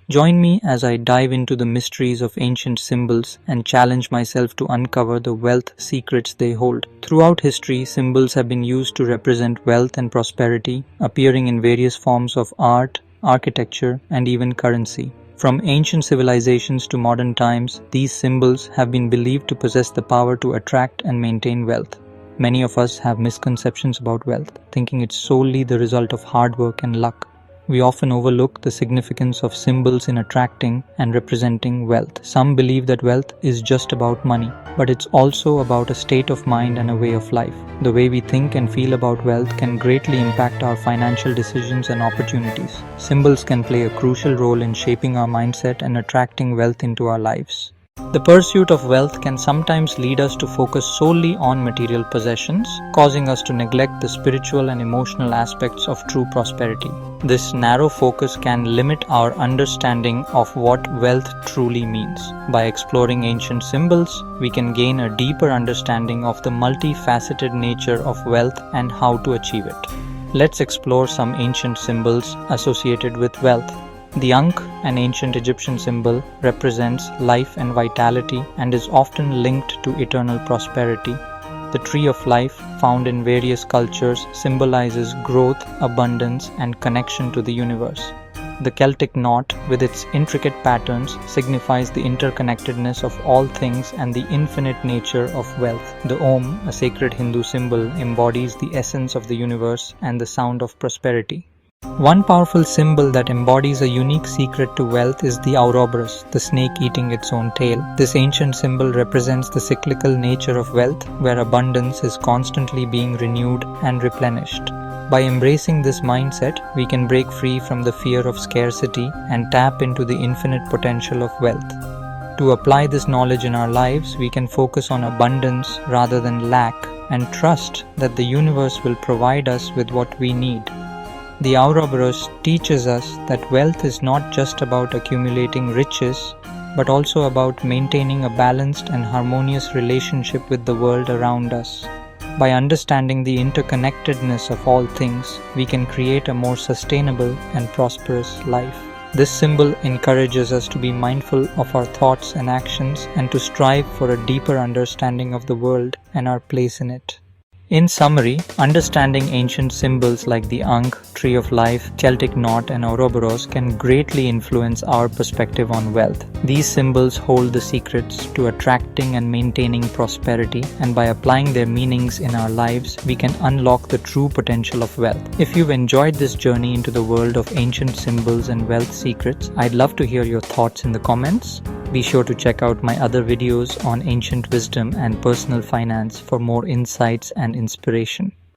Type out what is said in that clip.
Join me as I dive into the mysteries of ancient symbols and challenge myself to uncover the wealth secrets they hold. Throughout history, symbols have been used to represent wealth and prosperity, appearing in various forms of art, architecture, and even currency. From ancient civilizations to modern times, these symbols have been believed to possess the power to attract and maintain wealth. Many of us have misconceptions about wealth, thinking it's solely the result of hard work and luck. We often overlook the significance of symbols in attracting and representing wealth. Some believe that wealth is just about money, but it's also about a state of mind and a way of life. The way we think and feel about wealth can greatly impact our financial decisions and opportunities. Symbols can play a crucial role in shaping our mindset and attracting wealth into our lives. The pursuit of wealth can sometimes lead us to focus solely on material possessions, causing us to neglect the spiritual and emotional aspects of true prosperity. This narrow focus can limit our understanding of what wealth truly means. By exploring ancient symbols, we can gain a deeper understanding of the multifaceted nature of wealth and how to achieve it. Let's explore some ancient symbols associated with wealth. The Ankh, an ancient Egyptian symbol, represents life and vitality and is often linked to eternal prosperity. The tree of life, found in various cultures, symbolizes growth, abundance, and connection to the universe. The Celtic knot, with its intricate patterns, signifies the interconnectedness of all things and the infinite nature of wealth. The Om, a sacred Hindu symbol, embodies the essence of the universe and the sound of prosperity. One powerful symbol that embodies a unique secret to wealth is the Ouroboros, the snake eating its own tail. This ancient symbol represents the cyclical nature of wealth, where abundance is constantly being renewed and replenished. By embracing this mindset, we can break free from the fear of scarcity and tap into the infinite potential of wealth. To apply this knowledge in our lives, we can focus on abundance rather than lack and trust that the universe will provide us with what we need. The Ouroboros teaches us that wealth is not just about accumulating riches, but also about maintaining a balanced and harmonious relationship with the world around us. By understanding the interconnectedness of all things, we can create a more sustainable and prosperous life. This symbol encourages us to be mindful of our thoughts and actions and to strive for a deeper understanding of the world and our place in it. In summary, understanding ancient symbols like the Ankh, Tree of Life, Celtic Knot, and Ouroboros can greatly influence our perspective on wealth. These symbols hold the secrets to attracting and maintaining prosperity, and by applying their meanings in our lives, we can unlock the true potential of wealth. If you've enjoyed this journey into the world of ancient symbols and wealth secrets, I'd love to hear your thoughts in the comments. Be sure to check out my other videos on ancient wisdom and personal finance for more insights and inspiration.